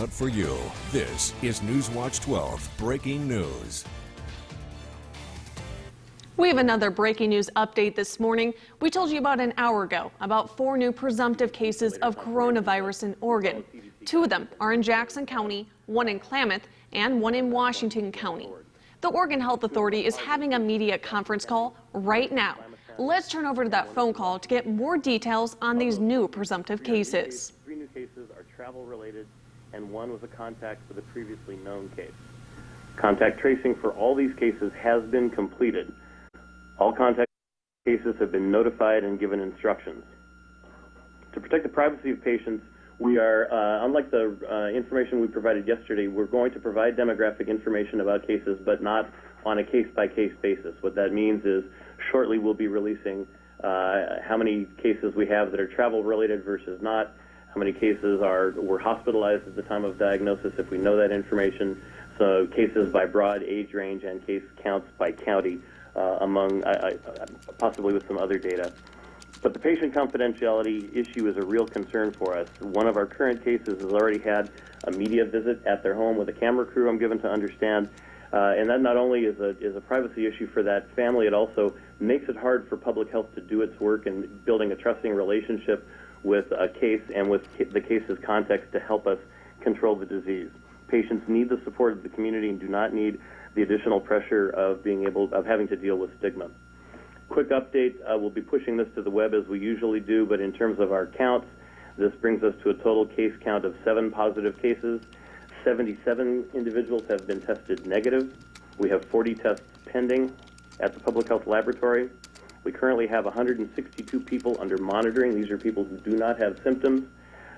out for you. This is Newswatch 12 Breaking News. We have another breaking news update this morning. We told you about an hour ago about 4 new presumptive cases of coronavirus in Oregon. 2 of them are in Jackson County, 1 in Klamath, and 1 in Washington County. The Oregon Health Authority is having a media conference call right now. Let's turn over to that phone call to get more details on these new presumptive cases. 3 new cases are travel-related, and 1 was a contact with a previously known case. Contact tracing for all these cases has been completed. All contact cases have been notified and given instructions. To protect the privacy of patients, we are, unlike the information we provided yesterday, we're going to provide demographic information about cases, but not on a case-by-case basis. What that means is shortly we'll be releasing how many cases we have that are travel-related versus not, how many cases were hospitalized at the time of diagnosis if we know that information, so cases by broad age range and case counts by county, among possibly with some other data. But the patient confidentiality issue is a real concern for us. One of our current cases has already had a media visit at their home with a camera crew, I'm given to understand, and that not only is a privacy issue for that family, it also makes it hard for public health to do its work in building a trusting relationship with a case and with the case's context to help us control the disease. Patients need the support of the community and do not need the additional pressure of having to deal with stigma. Quick update, we'll be pushing this to the web as we usually do, but in terms of our counts, this brings us to a total case count of 7 positive cases. 77 individuals have been tested negative. We have 40 tests pending at the Public Health Laboratory. We currently have 162 people under monitoring. These are people who do not have symptoms.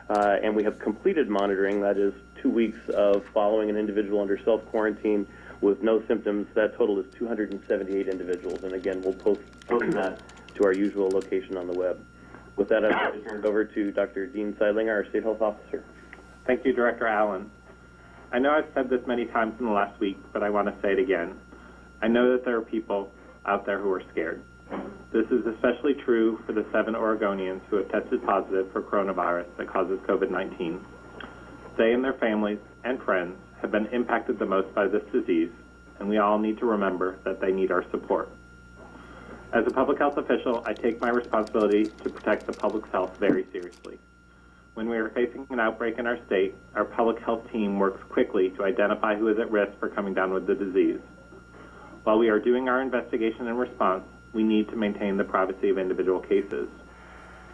And we have completed monitoring, that is 2 weeks of following an individual under self-quarantine with no symptoms. That total is 278 individuals. And again, we'll post that to our usual location on the web. With that, I'd like to turn it over to Dr. Dean Seidlinger, our State Health Officer. Thank you, Director Allen. I know I've said this many times in the last week, but I want to say it again. I know that there are people out there who are scared. This is especially true for the 7 Oregonians who have tested positive for coronavirus that causes COVID-19. They and their families and friends have been impacted the most by this disease, and we all need to remember that they need our support. As a public health official, I take my responsibility to protect the public's health very seriously. When we are facing an outbreak in our state, our public health team works quickly to identify who is at risk for coming down with the disease. While we are doing our investigation and response, we need to maintain the privacy of individual cases.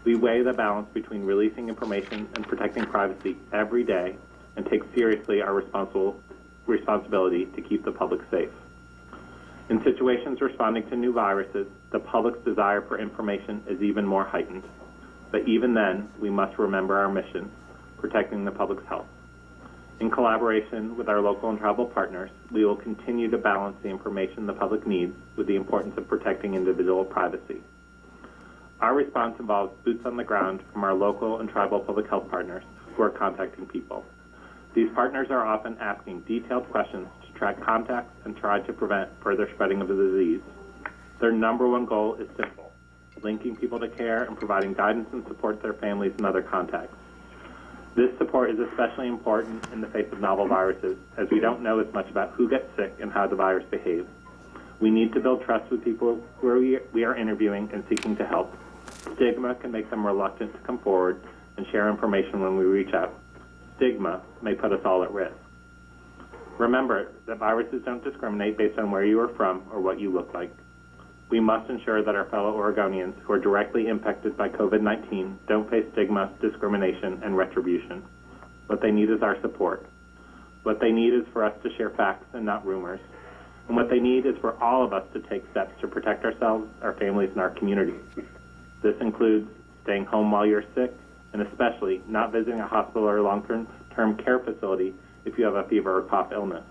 We weigh the balance between releasing information and protecting privacy every day and take seriously our responsibility to keep the public safe. In situations responding to new viruses, the public's desire for information is even more heightened. But even then, we must remember our mission, protecting the public's health. In collaboration with our local and tribal partners, we will continue to balance the information the public needs with the importance of protecting individual privacy. Our response involves boots on the ground from our local and tribal public health partners who are contacting people. These partners are often asking detailed questions to track contacts and try to prevent further spreading of the disease. Their number one goal is simple: linking people to care and providing guidance and support to their families and other contacts. This support is especially important in the face of novel viruses, as we don't know as much about who gets sick and how the virus behaves. We need to build trust with people who we are interviewing and seeking to help. Stigma can make them reluctant to come forward and share information when we reach out. Stigma may put us all at risk. Remember that viruses don't discriminate based on where you are from or what you look like. We must ensure that our fellow Oregonians who are directly impacted by COVID-19 don't face stigma, discrimination, and retribution. What they need is our support. What they need is for us to share facts and not rumors. And what they need is for all of us to take steps to protect ourselves, our families, and our community. This includes staying home while you're sick, and especially not visiting a hospital or long-term care facility if you have a fever or cough illness.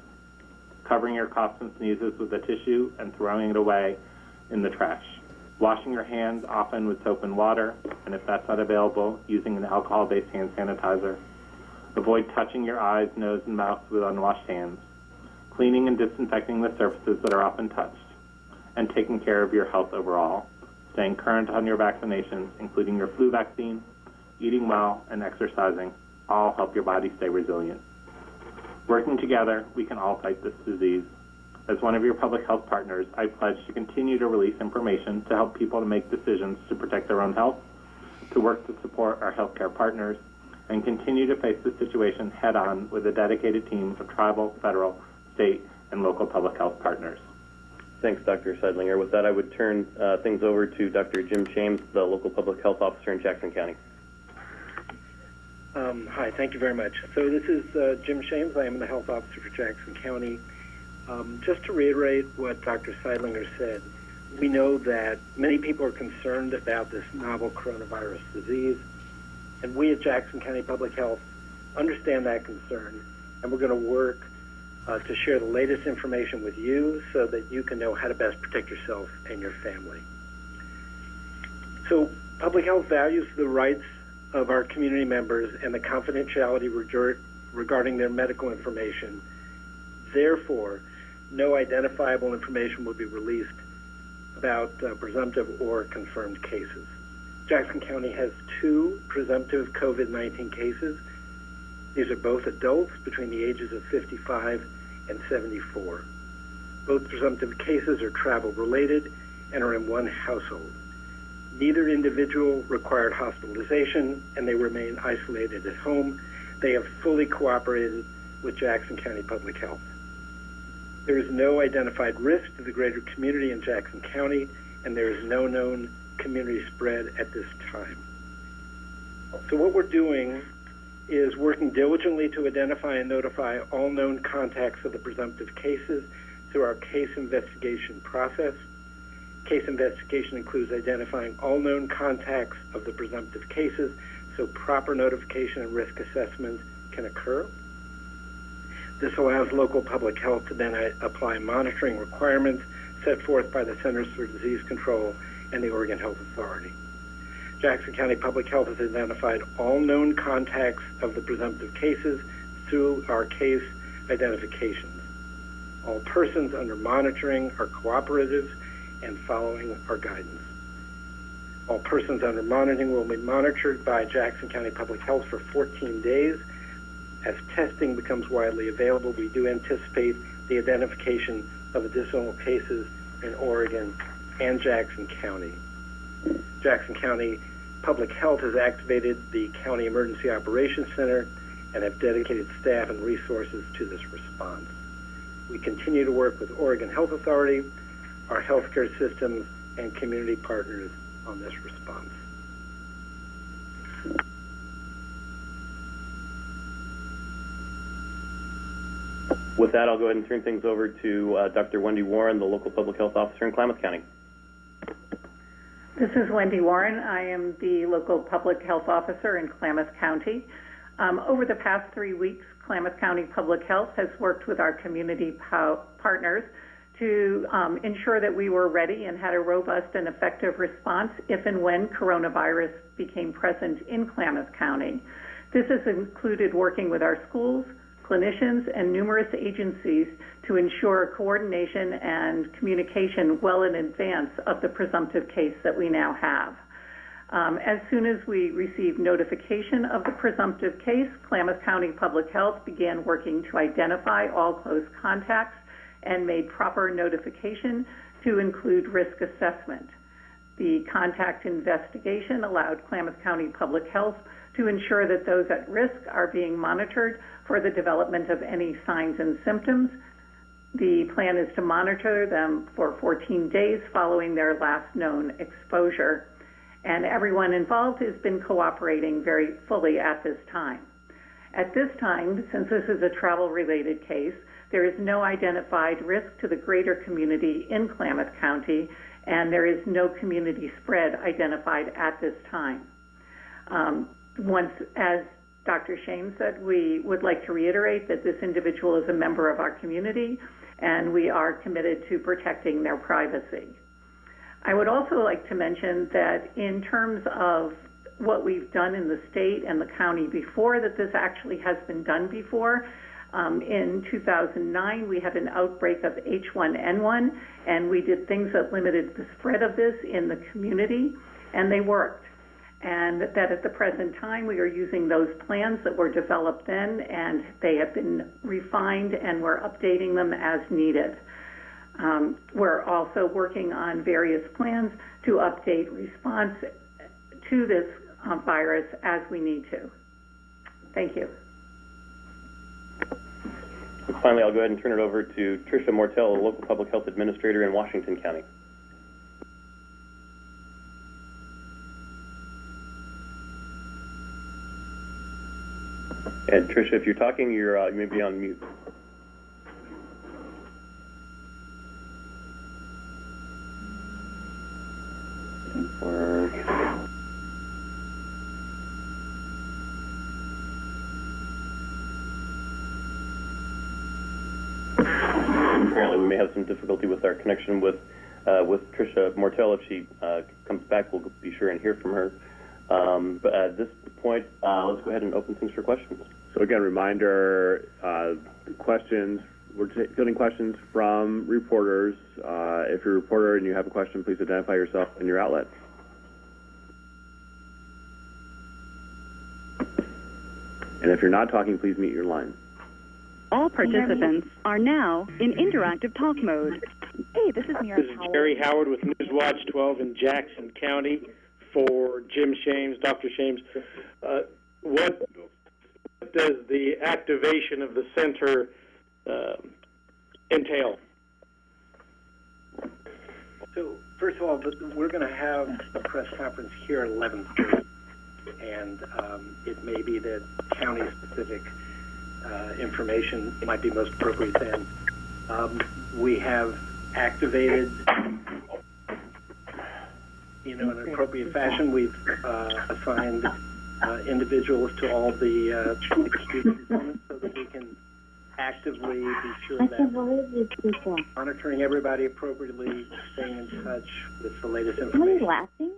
Covering your coughs and sneezes with a tissue and throwing it away in the trash. Washing your hands often with soap and water, and if that's not available, using an alcohol-based hand sanitizer. Avoid touching your eyes, nose, and mouth with unwashed hands. Cleaning and disinfecting the surfaces that are often touched. And taking care of your health overall. Staying current on your vaccinations, including your flu vaccine, eating well, and exercising, all help your body stay resilient. Working together, we can all fight this disease. As one of your public health partners, I pledge to continue to release information to help people to make decisions to protect their own health, to work to support our healthcare partners, and continue to face the situation head-on with a dedicated team of tribal, federal, state, and local public health partners. Thanks, Dr. Seidlinger. With that, I would turn things over to Dr. Jim Shames, the local public health officer in Jackson County. Hi, thank you very much. So this is Jim Shames. I am the health officer for Jackson County. Just to reiterate what Dr. Seidlinger said, we know that many people are concerned about this novel coronavirus disease, and we at Jackson County Public Health understand that concern, and we're going to work to share the latest information with you so that you can know how to best protect yourself and your family. So public health values the rights of our community members and the confidentiality regarding their medical information. Therefore, no identifiable information will be released about presumptive or confirmed cases. Jackson County has 2 presumptive COVID-19 cases. These are both adults between the ages of 55 and 74. Both presumptive cases are travel-related and are in one household. Neither individual required hospitalization, and they remain isolated at home. They have fully cooperated with Jackson County Public Health. There is no identified risk to the greater community in Jackson County, and there is no known community spread at this time. So what we're doing is working diligently to identify and notify all known contacts of the presumptive cases through our case investigation process. Case investigation includes identifying all known contacts of the presumptive cases so proper notification and risk assessment can occur. This allows local public health to then apply monitoring requirements set forth by the Centers for Disease Control and the Oregon Health Authority. Jackson County Public Health has identified all known contacts of the presumptive cases through our case identifications. All persons under monitoring are cooperative and following our guidance. All persons under monitoring will be monitored by Jackson County Public Health for 14 days. As testing becomes widely available, we do anticipate the identification of additional cases in Oregon and Jackson County. Jackson County Public Health has activated the County Emergency Operations Center and have dedicated staff and resources to this response. We continue to work with Oregon Health Authority, our healthcare systems, and community partners on this response. With that, I'll go ahead and turn things over to Dr. Wendy Warren, the local public health officer in Klamath County. This is Wendy Warren. I am the local public health officer in Klamath County. Over the past 3 weeks, Klamath County Public Health has worked with our community partners to ensure that we were ready and had a robust and effective response if and when coronavirus became present in Klamath County. This has included working with our schools, clinicians, and numerous agencies to ensure coordination and communication well in advance of the presumptive case that we now have. As soon as we received notification of the presumptive case, Klamath County Public Health began working to identify all close contacts and made proper notification to include risk assessment. The contact investigation allowed Klamath County Public Health to ensure that those at risk are being monitored for the development of any signs and symptoms. The plan is to monitor them for 14 days following their last known exposure. And everyone involved has been cooperating very fully at this time. At this time, since this is a travel-related case, there is no identified risk to the greater community in Klamath County, and there is no community spread identified at this time. Once, as Dr. Shames said, we would like to reiterate that this individual is a member of our community, and we are committed to protecting their privacy. I would also like to mention that in terms of what we've done in the state and the county before, that this actually has been done before. In 2009, we had an outbreak of H1N1, and we did things that limited the spread of this in the community, and they worked. and that at the present time we are using those plans that were developed then, and they have been refined and we're updating them as needed. We're also working on various plans to update response to this virus as we need to. Thank you. Finally, I'll go ahead and turn it over to Tricia Mortel, a local public health administrator in Washington County. And Tricia, if you're talking, you may be on mute. Apparently, we may have some difficulty with our connection with Tricia Mortel. If she comes back, we'll be sure and hear from her. But at this point, let's go ahead and open things for questions. So again, reminder, questions, we're fielding questions from reporters. If you're a reporter and you have a question, please identify yourself and your outlet. And if you're not talking, please mute your line. All participants are now in interactive talk mode. Hey, this is Mira Powell. This is Jerry Howard with Newswatch 12 in Jackson County for Jim Shames, Dr. Shames. What does the activation of the center entail? So, first of all, we're going to have a press conference here at 11:30, and it may be that county-specific information might be most appropriate then. We have activated, in an appropriate fashion. We've assigned individuals to all the key components so that we can actively be sure that monitoring everybody appropriately, staying in touch with the latest information. Laughing?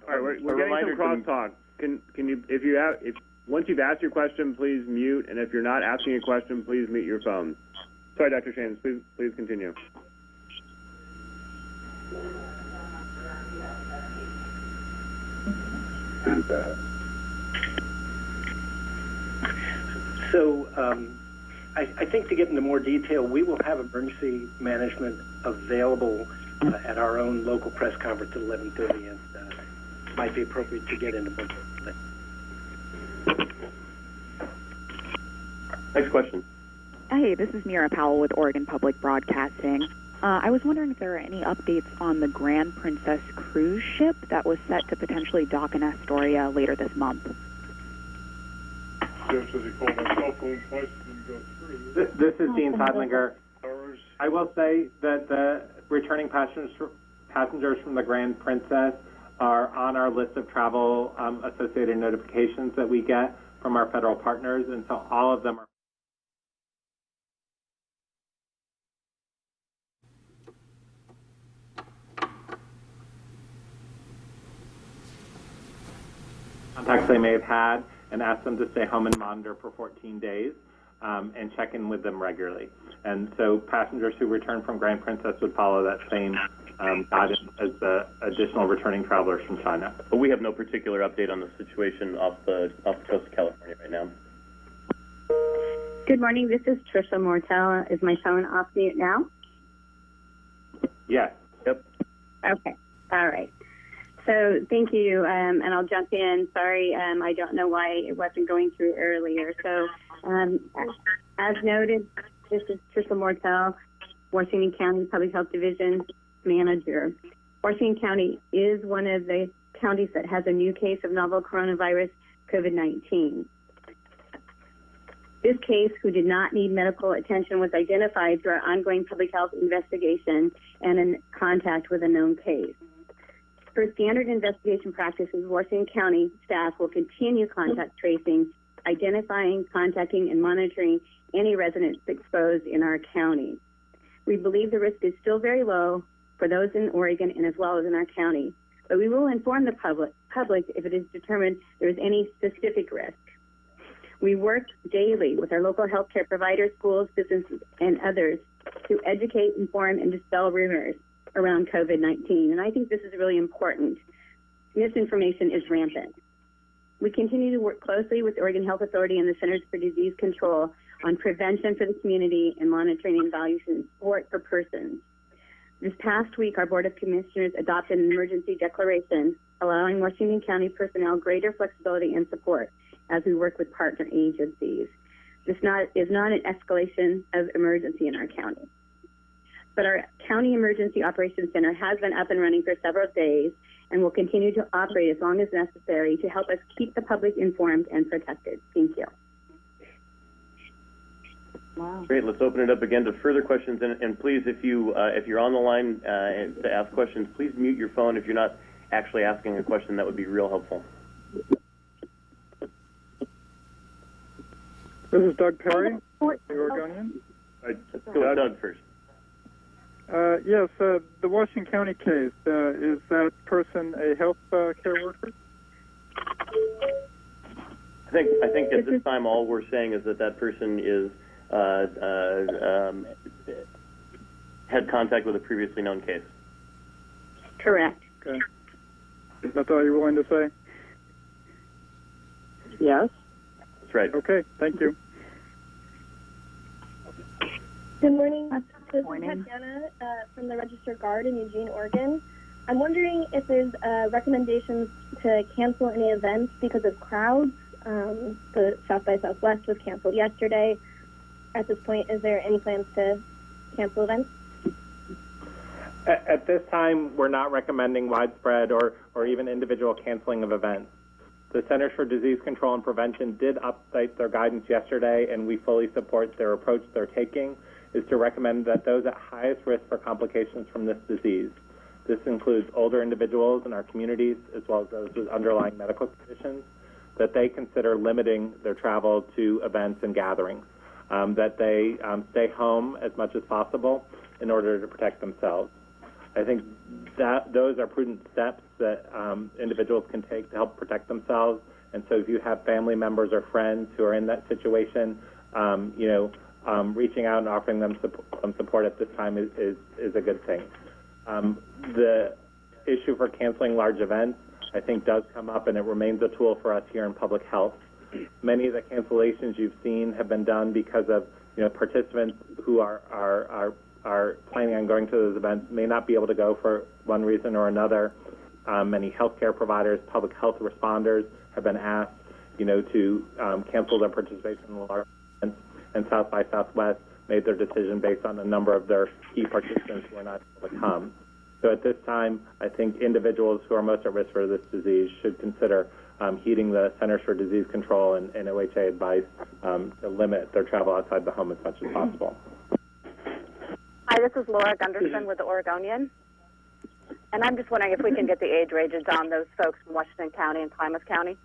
All right, we're getting some crosstalk. Can you, once you've asked your question, please mute, and if you're not asking a question, please mute your phone. Sorry, Dr. Shames, please continue. So I think to get into more detail, we will have emergency management available at our own local press conference at 11:30, and might be appropriate to get into more detail. Next question. Hey, this is Mira Powell with Oregon Public Broadcasting. I was wondering if there are any updates on the Grand Princess cruise ship that was set to potentially dock in Astoria later this month. Jeff says he called my cell phone twice and didn't go through. This is Dean Todlinger. I will say that the returning passengers from the Grand Princess are on our list of travel associated notifications that we get from our federal partners, and so all of them are. Contacts they may have had, and ask them to stay home and monitor for 14 days and check in with them regularly. And so passengers who return from Grand Princess would follow that same guidance as the additional returning travelers from China. But we have no particular update on the situation off the coast of California right now. Good morning. This is Tricia Mortel. Is my phone off mute now? Yes. Yep. Okay. All right. So thank you, and I'll jump in. Sorry, I don't know why it wasn't going through earlier. So as noted, this is Tricia Mortel, Washington County Public Health Division Manager. Washington County is one of the counties that has a new case of novel coronavirus, COVID-19. This case, who did not need medical attention, was identified through our ongoing public health investigation and in contact with a known case. For standard investigation practices, Washington County staff will continue contact tracing, identifying, contacting, and monitoring any residents exposed in our county. We believe the risk is still very low for those in Oregon and as well as in our county, but we will inform the public if it is determined there is any specific risk. We work daily with our local healthcare providers, schools, businesses, and others to educate, inform, and dispel rumors around COVID-19. And I think this is really important. Misinformation is rampant. We continue to work closely with the Oregon Health Authority and the Centers for Disease Control on prevention for the community and monitoring and evaluation support for persons. This past week, our Board of Commissioners adopted an emergency declaration allowing Washington County personnel greater flexibility and support as we work with partner agencies. This is not an escalation of emergency in our county. But our County Emergency Operations Center has been up and running for several days and will continue to operate as long as necessary to help us keep the public informed and protected. Thank you. Wow. Great. Let's open it up again to further questions. And please, if you're on the line to ask questions, please mute your phone. If you're not actually asking a question, that would be real helpful. This is Doug Perry, the Oregonian. Let's go with Doug first. Yes, the Washington County case, is that person a health care worker? I think at this time all we're saying is that person is had contact with a previously known case. Correct. Okay. That's all you're willing to say? Yes. That's right. Okay, thank you. Good morning. This is Tatiana from the Register Guard in Eugene, Oregon. I'm wondering if there's recommendations to cancel any events because of crowds. The South by Southwest was canceled yesterday. At this point, is there any plans to cancel events? At this time, we're not recommending widespread or even individual canceling of events. The Centers for Disease Control and Prevention did update their guidance yesterday, and we fully support their approach they're taking, is to recommend that those at highest risk for complications from this disease, this includes older individuals in our communities as well as those with underlying medical conditions, that they consider limiting their travel to events and gatherings, that they stay home as much as possible in order to protect themselves. I think that those are prudent steps that individuals can take to help protect themselves. And so if you have family members or friends who are in that situation, reaching out and offering them some support at this time is a good thing. The issue for canceling large events, I think, does come up, and it remains a tool for us here in public health. Many of the cancellations you've seen have been done because of participants who are planning on going to those events may not be able to go for one reason or another. Many healthcare providers, public health responders have been asked, to cancel their participation in the large events, and South by Southwest made their decision based on a number of their key participants who are not able to come. So at this time, I think individuals who are most at risk for this disease should consider heeding the Centers for Disease Control and OHA advice to limit their travel outside the home as much as possible. Hi, this is Laura Gunderson with the Oregonian. And I'm just wondering if we can get the age ranges on those folks from Washington County and Klamath County.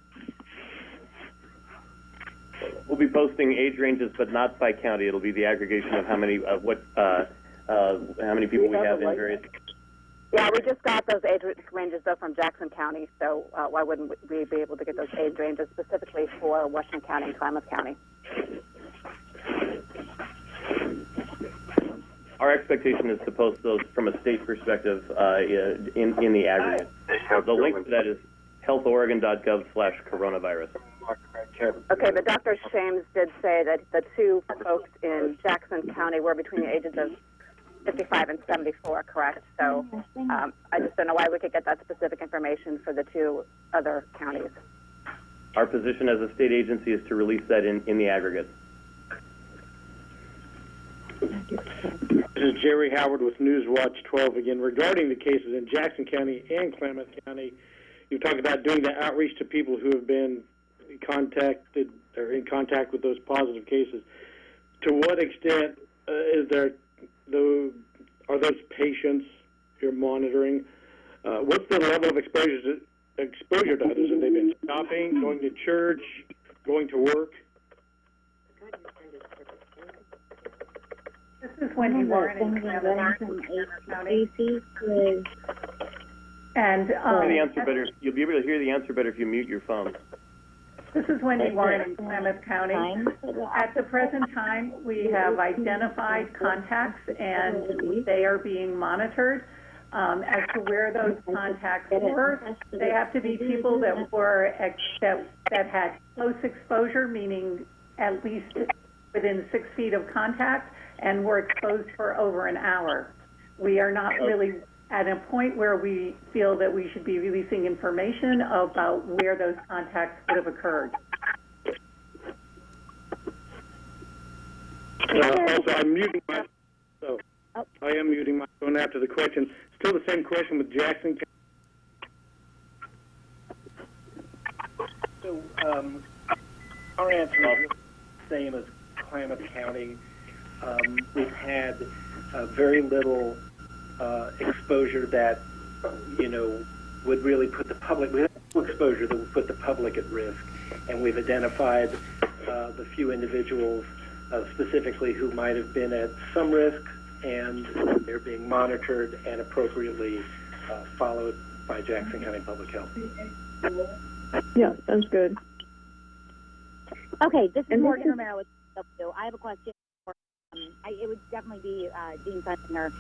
We'll be posting age ranges, but not by county. It'll be the aggregation of how many people we have in various. Yeah, we just got those age ranges though from Jackson County, so why wouldn't we be able to get those age ranges specifically for Washington County and Klamath County? Our expectation is to post those from a state perspective in the aggregate. The link to that is healthoregon.gov/coronavirus. Okay, but Dr. Shames did say that the two folks in Jackson County were between the ages of 55 and 74, correct? So I just don't know why we could get that specific information for the two other counties. Our position as a state agency is to release that in the aggregate. This is Jerry Howard with Newswatch 12 again. Regarding the cases in Jackson County and Klamath County, you talked about doing the outreach to people who have been contacted or in contact with those positive cases. To what extent are those patients you're monitoring? What's the level of exposure to others? Have they been shopping, going to church, going to work? This is Wendy Warren in Klamath County. And you'll be able to hear the answer better if you mute your phone. this is Wendy Warren in Klamath County. At the present time, we have identified contacts, and they are being monitored. As to where those contacts were, they have to be people that were that had close exposure, meaning at least within 6 feet of contact, and were exposed for over an hour. We are not really at a point where we feel that we should be releasing information about where those contacts would have occurred. Also, I'm muting my so I am muting my phone after the question. Still the same question with Jackson. So our answer is the same as Klamath County. We've had very little exposure that, would really put the public, we have no exposure that would put the public at risk. And we've identified the few individuals specifically who might have been at some risk, and they're being monitored and appropriately followed by Jackson County Public Health. Yeah, sounds good. Okay, this is Morgan Romero with W. I have a question. It would definitely be Dean Fessinger.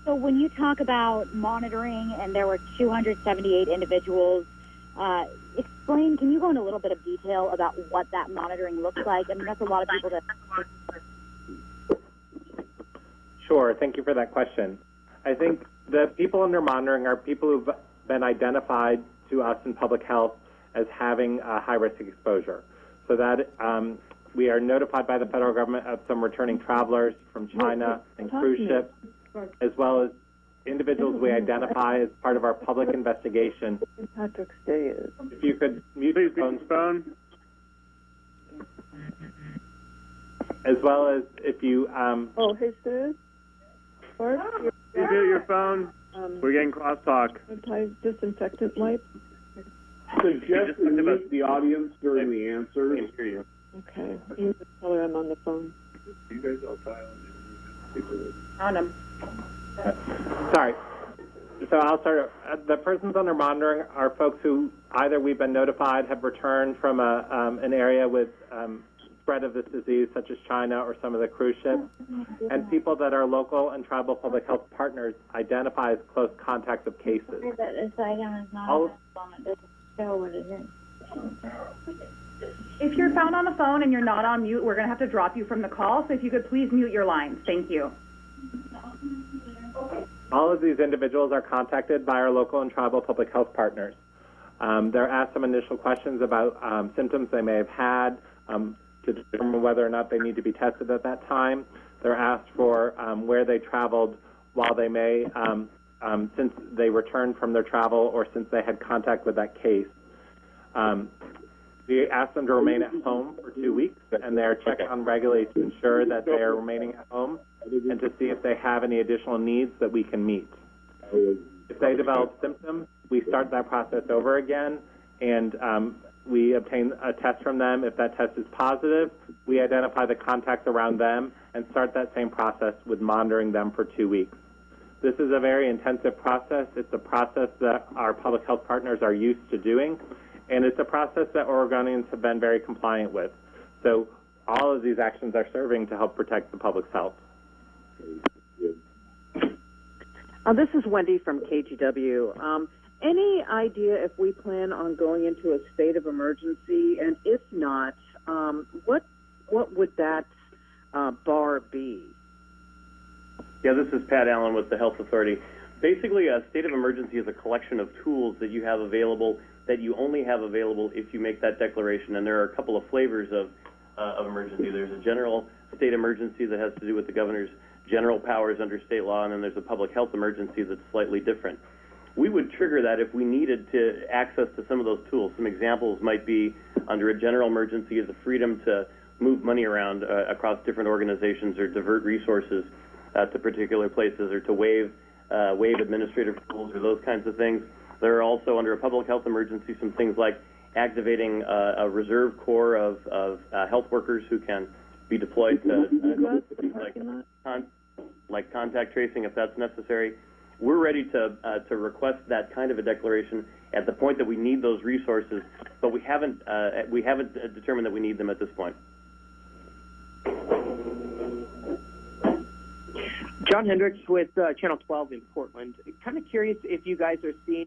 So when you talk about monitoring and there were 278 individuals, explain, can you go into a little bit of detail about what that monitoring looks like? I mean, that's a lot of people to... Sure, thank you for that question. I think the people under monitoring are people who've been identified to us in public health as having high-risk exposure. So that we are notified by the federal government of some returning travelers from China and cruise ships, as well as individuals we identify as part of our public investigation. Patrick's Day is. If you could mute your phone. As well as if you... Oh, Jesus. You mute your phone. We're getting crosstalk. Disinfectant wipe. Suggest to mute the audience during the answers. I can hear you. Okay. You can tell her I'm on the phone. You guys all silent. On them. Sorry. So I'll start. The persons under monitoring are folks who either we've been notified have returned from an area with spread of this disease, such as China or some of the cruise ships, and people that our local and tribal public health partners identify as close contacts of cases. This item is not All- on the phone. It doesn't show what it is. If you're found on the phone and you're not on mute, we're going to have to drop you from the call. So if you could please mute your line. Thank you. All of these individuals are contacted by our local and tribal public health partners. They're asked some initial questions about symptoms they may have had to determine whether or not they need to be tested at that time. They're asked for where they traveled while they may, since they returned from their travel or since they had contact with that case. We ask them to remain at home for 2 weeks, and they are checked on regularly to ensure that they are remaining at home and to see if they have any additional needs that we can meet. If they develop symptoms, we start that process over again, and we obtain a test from them. If that test is positive, we identify the contacts around them and start that same process with monitoring them for 2 weeks. This is a very intensive process. It's a process that our public health partners are used to doing, and it's a process that Oregonians have been very compliant with. So all of these actions are serving to help protect the public's health. This is Wendy from KGW. Any idea if we plan on going into a state of emergency, and if not, what would that bar be? Yeah, this is Pat Allen with the Health Authority. Basically, a state of emergency is a collection of tools that you have available that you only have available if you make that declaration. And there are a couple of flavors of emergency. There's a general state emergency that has to do with the governor's general powers under state law, and then there's a public health emergency that's slightly different. We would trigger that if we needed to access to some of those tools. Some examples might be under a general emergency is the freedom to move money around across different organizations or divert resources to particular places, or to waive administrative rules or those kinds of things. There are also, under a public health emergency, some things like activating a reserve corps of health workers who can be deployed to like contact tracing if that's necessary. We're ready to request that kind of a declaration at the point that we need those resources, but we haven't determined that we need them at this point. John Hendricks with Channel 12 in Portland. Kind of curious if you guys are seeing.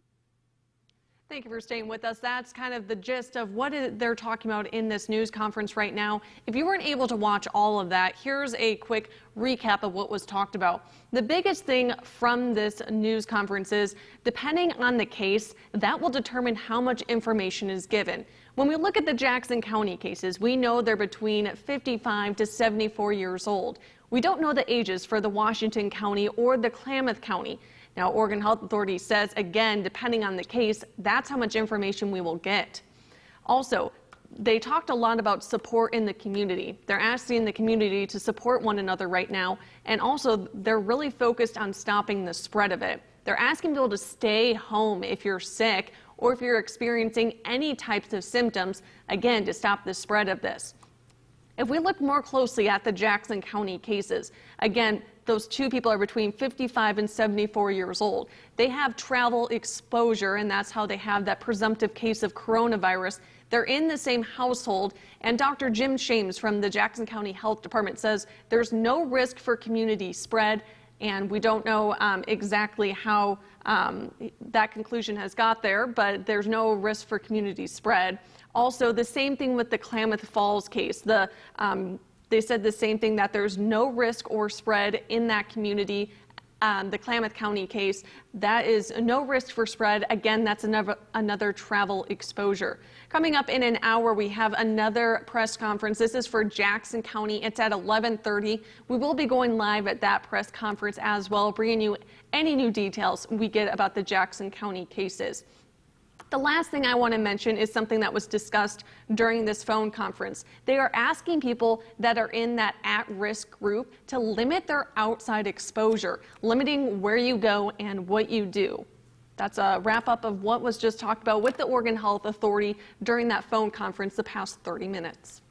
Thank you for staying with us. That's kind of the gist of what they're talking about in this news conference right now. If you weren't able to watch all of that, here's a quick recap of what was talked about. The biggest thing from this news conference is, depending on the case, that will determine how much information is given. When we look at the Jackson County cases, we know they're between 55 to 74 years old. We don't know the ages for the Washington County or the Klamath County. Now, Oregon Health Authority says, again, depending on the case, that's how much information we will get. Also, they talked a lot about support in the community. They're asking the community to support one another right now, and also they're really focused on stopping the spread of it. They're asking people to stay home if you're sick or if you're experiencing any types of symptoms, again, to stop the spread of this. If we look more closely at the Jackson County cases, again, those two people are between 55 and 74 years old. They have travel exposure, and that's how they have that presumptive case of coronavirus. They're in the same household, and Dr. Jim Shames from the Jackson County Health Department says there's no risk for community spread, and we don't know exactly how that conclusion has got there, but there's no risk for community spread. Also, the same thing with the Klamath Falls case. They said the same thing, that there's no risk or spread in that community. The Klamath County case, that is no risk for spread. Again, that's another travel exposure. Coming up in an hour, we have another press conference. This is for Jackson County. It's at 11:30. We will be going live at that press conference as well, bringing you any new details we get about the Jackson County cases. The last thing I want to mention is something that was discussed during this phone conference. They are asking people that are in that at-risk group to limit their outside exposure, limiting where you go and what you do. That's a wrap-up of what was just talked about with the Oregon Health Authority during that phone conference the past 30 minutes.